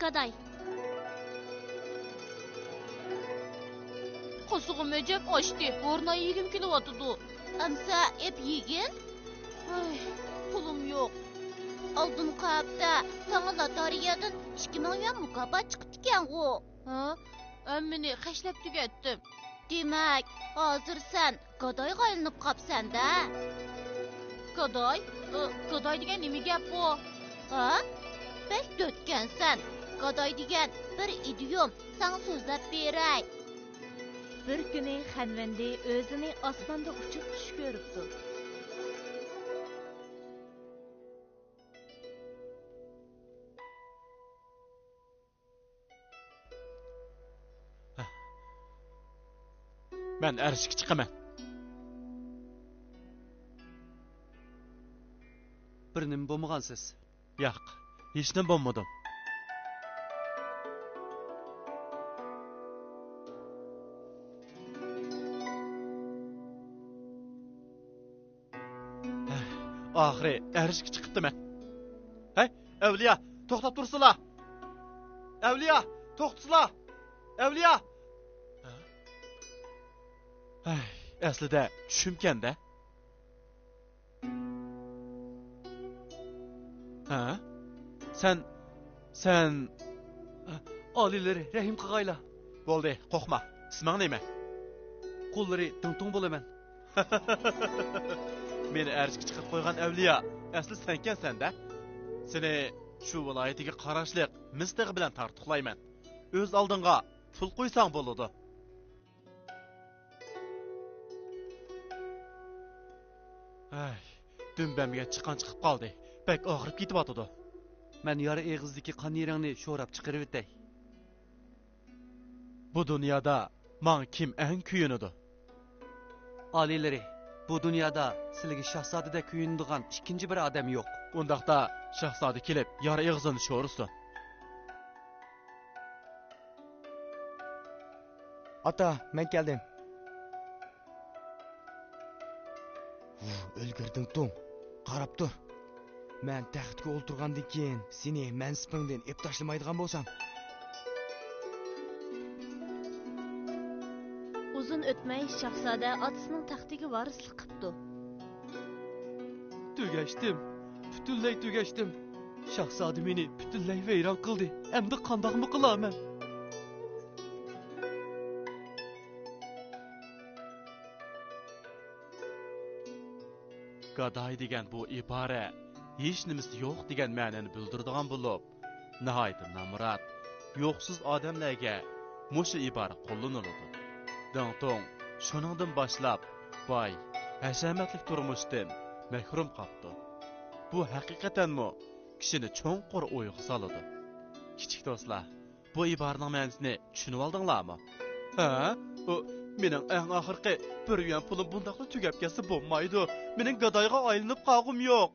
Gaday. Qosug'im öcep açtı. Orna yegim kelyapti. Amsa ep yegin? Ay, pulum yo'q. Oldingi hafta sana loteriyadan 2000 yuan mukofot chiqdi ekan-ku. Ha? Ammini qashlab tugatdim. Demak, hozir sen Gadoyga aylanib qopsan-da. Gaday? Gaday degan nima gap bu? Ha? Bek dötkensen. Gadoy degan bir idiom sana so'zlab beray. Bir kuni Xanvandi o'zini osmonda uchib tush ko'ribdi. Ben erişik çıkaman. Bir nima bo'lmagansiz? Yo'q, hech nima bo'lmadim. Ahire erişik çıktı men. Hey, Evliya, to'xtab tursizlar. Evliya, to'xtasizlar. Evliya. Ay, aslida tushimkanda. Ha? Sen Oliylari rahim qilg'aylar. bo'ldi, qo'rqma. Isming nima? Qo'llari tung-tung bo'laman. Meni erishga chiqib qo'ygan Evliya, asli senkansan-da. Seni shu viloyatiga qarashliq mistig'i bilan tartiqlayman. O'z oldinga pul qo'ysang bo'ladi. Ay, dumbamga chiqqan chiqib qoldi. Bek og'rib ketyapti. Men yara eg'izdagi qon yerangni sho'rab chiqarib o'tay. Bu dunyoda men kim eng kuyunidi? Oliylari, bu dunyoda sizlarga shahzodadek kuyunadigan ikkinchi bir odam yo'q. Undaqda shahzoda kelib, yara eg'izini sho'rsin. Ata, men keldim. O'lgirding Tom. Qarab tur. Men taxtga o'ltirgandan keyin seni mansibingdan ep tashlamaydigan bo'lsam. Uzun o'tmay shahzoda otasining taxtiga varislik qildi. Tugashdim. Butunlay tugashdim. Shahzoda meni butunlay vayron qildi. Endi qandoqmi qilaman? Gaday degan bu ibora hech nimasi yo'q degan ma'noni bildiradigan bo'lib, nihoyat namrat, yo'qsiz odamlarga mushu ibora qo'llaniladi. Dangtong shuningdan boshlab boy, hashamatli turmushdan mahrum qoldi. Bu haqiqatanmi kishini cho'nqur o'yga soladi. Kichik do'stlar, bu iboraning ma'nosini tushunib oldinglarmi? Ha? Mening eng oxirgi bir yuan pulim bundaqla tugab ketsa bo'lmaydi. Mening Gadoyga aylanib qolg'im yo'q.